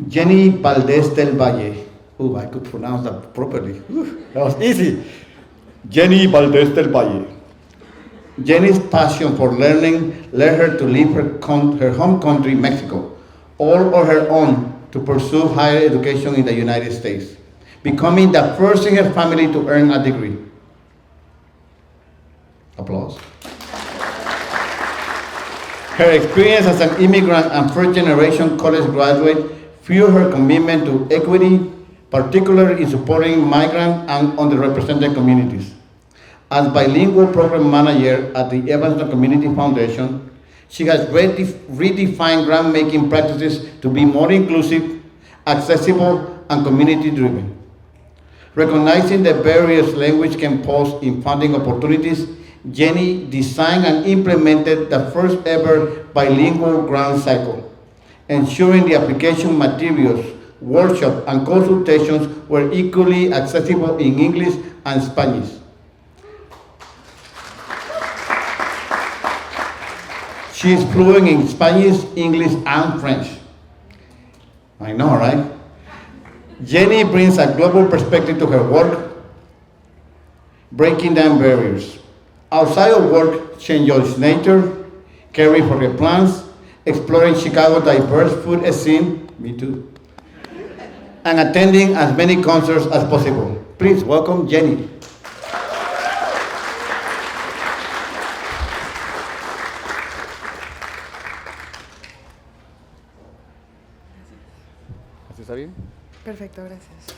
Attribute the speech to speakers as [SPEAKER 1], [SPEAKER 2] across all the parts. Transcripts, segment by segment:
[SPEAKER 1] Jenny Valdés Del Valle. Oh, I could pronounce that properly. Ooh, that was easy. Jenny Valdés Del Valle. Jenny's passion for learning led her to leave her home country, Mexico, all on her own to pursue higher education in the United States, becoming the first in her family to earn a degree. Applause. Her experience as an immigrant and first-generation college graduate fueled her commitment to equity, particularly in supporting migrant and underrepresented communities. As bilingual program manager at the Evanston Community Foundation, she has redefined grant-making practices to be more inclusive, accessible, and community-driven. Recognizing the barriers language can pose in funding opportunities, Jenny designed and implemented the first ever bilingual grant cycle, ensuring the application materials, workshops, and consultations were equally accessible in English and Spanish. She is fluent in Spanish, English, and French. I know, right? Jenny brings a global perspective to her work, breaking down barriers. Outside of work, she enjoys nature, caring for her plants, exploring Chicago's diverse food scene, me too, and attending as many concerts as possible. Please welcome Jenny. ¿Está bien?
[SPEAKER 2] Perfecto, gracias.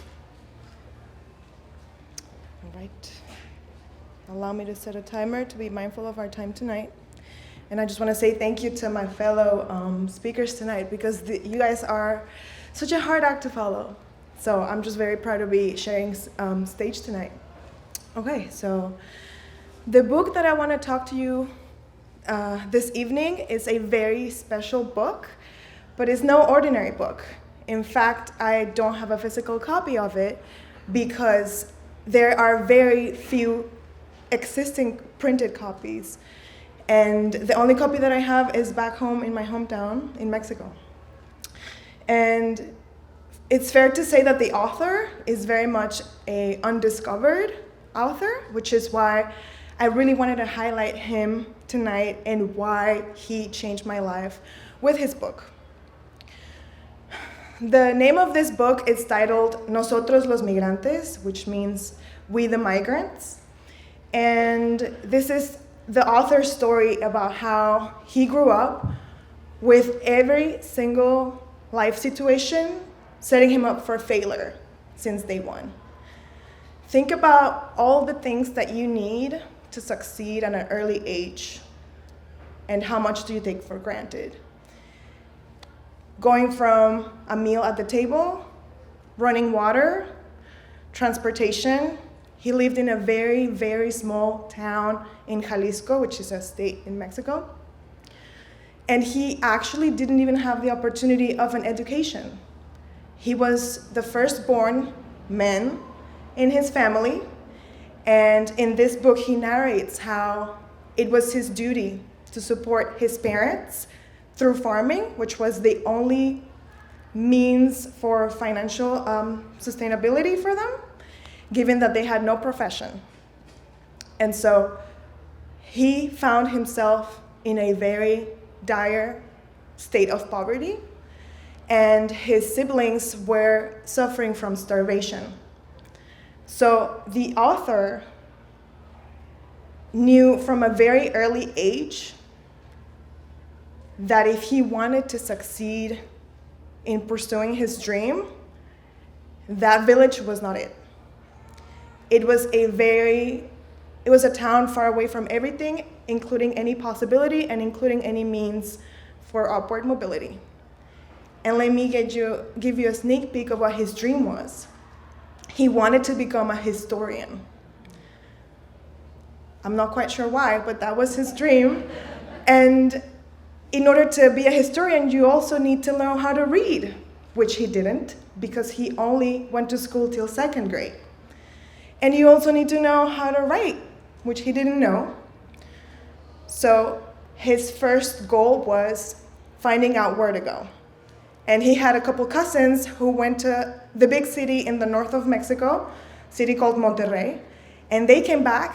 [SPEAKER 2] All right. Allow me to set a timer to be mindful of our time tonight. And I just want to say thank you to my fellow speakers tonight because you guys are such a hard act to follow. So I'm just very proud to be sharing stage tonight. Okay, so the book that I want to talk to you this evening is a very special book, but it's no ordinary book. In fact, I don't have a physical copy of it because there are very few existing printed copies. And the only copy that I have is back home in my hometown in Mexico. And it's fair to say that the author is very much an undiscovered author, which is why I really wanted to highlight him tonight and why he changed my life with his book. The name of this book is titled Nosotros Los Migrantes, which means We the Migrants. And this is the author's story about how he grew up with every single life situation setting him up for failure since day one. Think about all the things that you need to succeed at an early age, and how much do you take for granted? Going from a meal at the table, running water, transportation. He lived in a very, very small town in Jalisco, which is a state in Mexico. And he actually didn't even have the opportunity of an education. He was the firstborn man in his family. And in this book, he narrates how it was his duty to support his parents through farming, which was the only means for financial sustainability for them, given that they had no profession. And so he found himself in a very dire state of poverty, and his siblings were suffering from starvation. So the author knew from a very early age that if he wanted to succeed in pursuing his dream, that village was not it. It was a town far away from everything, including any possibility and including any means for upward mobility. And let me give you a sneak peek of what his dream was. He wanted to become a historian. I'm not quite sure why, but that was his dream. And in order to be a historian, you also need to know how to read, which he didn't, because he only went to school till 2nd grade. And you also need to know how to write, which he didn't know. So his first goal was finding out where to go. And he had a couple cousins who went to the big city in the north of Mexico, city called Monterrey, and they came back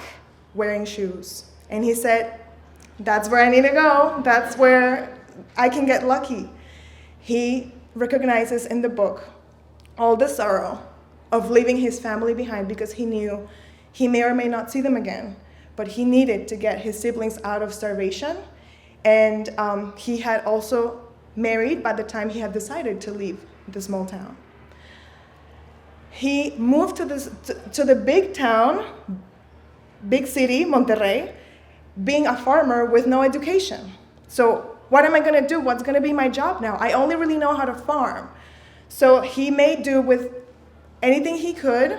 [SPEAKER 2] wearing shoes. And he said, that's where I need to go. That's where I can get lucky. He recognizes in the book all the sorrow of leaving his family behind because he knew he may or may not see them again, but he needed to get his siblings out of starvation. And he had also married by the time he had decided to leave the small town. He moved to the big town, big city, Monterrey, being a farmer with no education. So what am I going to do? What's going to be my job now? I only really know how to farm. So he made do with anything he could,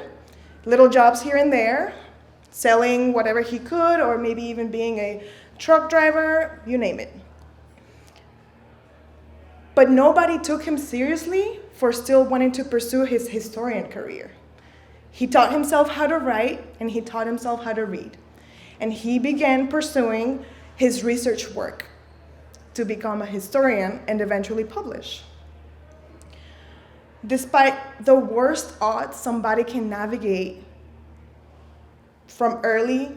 [SPEAKER 2] little jobs here and there, selling whatever he could, or maybe even being a truck driver, you name it. But nobody took him seriously for still wanting to pursue his historian career. He taught himself how to write, and he taught himself how to read. And he began pursuing his research work to become a historian and eventually publish. Despite the worst odds somebody can navigate from early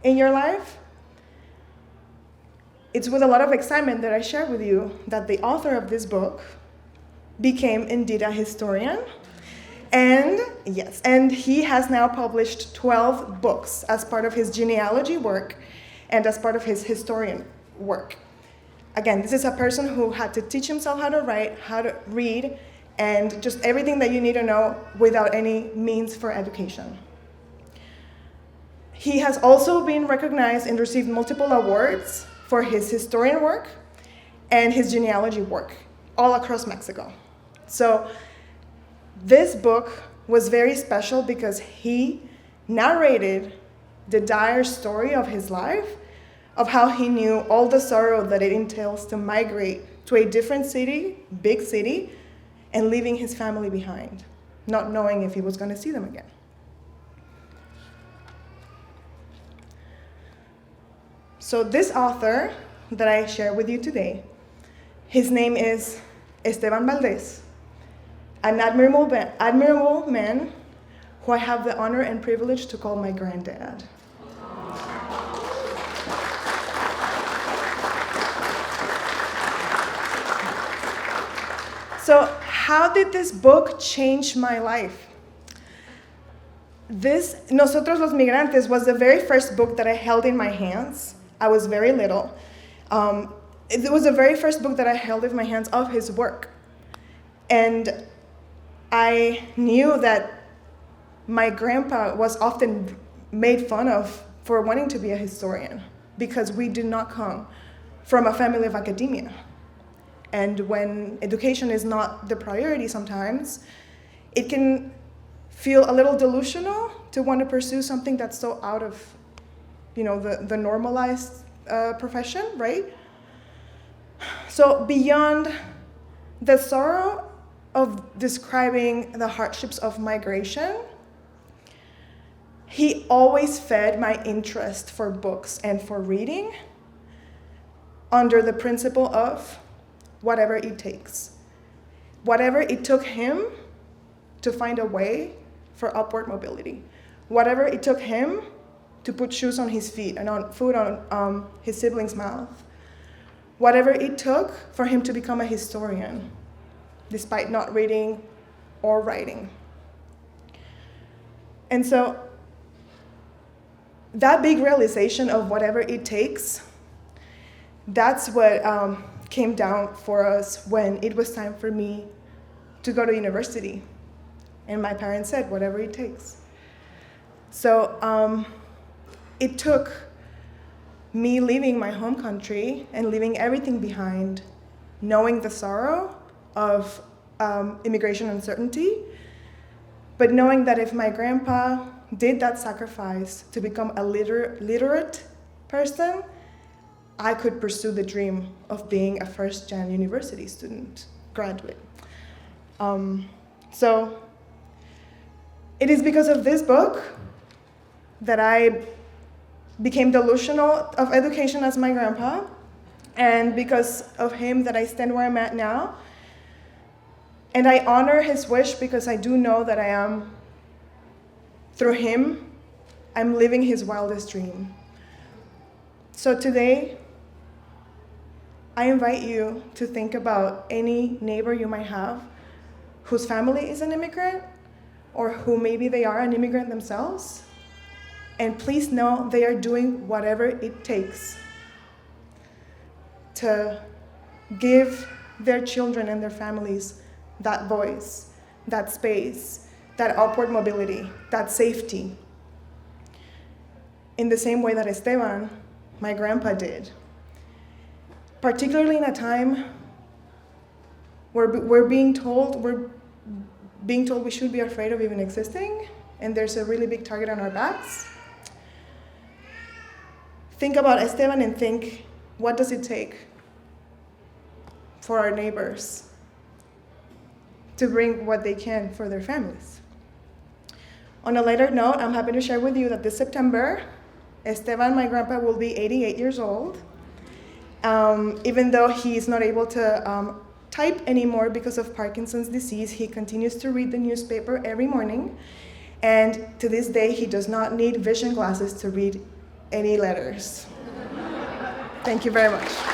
[SPEAKER 2] in your life, it's with a lot of excitement that I share with you that the author of this book became indeed a historian. And yes, and he has now published 12 books as part of his genealogy work and as part of his historian work. Again, this is a person who had to teach himself how to write, how to read, and just everything that you need to know without any means for education. He has also been recognized and received multiple awards for his historian work and his genealogy work all across Mexico. So this book was very special because he narrated the dire story of his life, of how he knew all the sorrow that it entails to migrate to a different city, big city, and leaving his family behind, not knowing if he was going to see them again. So this author that I share with you today, his name is Esteban Valdés, an admirable man who I have the honor and privilege to call my granddad. So how did this book change my life? This, Nosotros Los Migrantes, was the very first book that I held in my hands. I was very little. It was the very first book that I held in my hands of his work. And I knew that my grandpa was often made fun of for wanting to be a historian because we did not come from a family of academia. And when education is not the priority sometimes, it can feel a little delusional to want to pursue something that's so out of, the normalized profession, right? So beyond the sorrow of describing the hardships of migration, he always fed my interest for books and for reading under the principle of whatever it takes. Whatever it took him to find a way for upward mobility. Whatever it took him to put shoes on his feet and on food on his siblings' mouth. Whatever it took for him to become a historian, despite not reading or writing. And so that big realization of whatever it takes, that's what came down for us when it was time for me to go to university. And my parents said, whatever it takes. So it took me leaving my home country and leaving everything behind, knowing the sorrow of immigration uncertainty, but knowing that if my grandpa did that sacrifice to become a literate person, I could pursue the dream of being a first-gen university student, graduate. So it is because of this book that I became delusional of education as my grandpa, and because of him that I stand where I'm at now, And I honor his wish because I do know that through him, I'm living his wildest dream. So today, I invite you to think about any neighbor you might have whose family is an immigrant, or who maybe they are an immigrant themselves. And please know they are doing whatever it takes to give their children and their families that voice, that space, that upward mobility, that safety. In the same way that Esteban, my grandpa, did. Particularly in a time where we're being told we should be afraid of even existing, and there's a really big target on our backs. Think about Esteban and think, what does it take for our neighbors to bring what they can for their families? On a lighter note, I'm happy to share with you that this September, Esteban, my grandpa, will be 88 years old. Even though he's not able to type anymore because of Parkinson's disease, he continues to read the newspaper every morning. And to this day, he does not need vision glasses to read any letters. Thank you very much.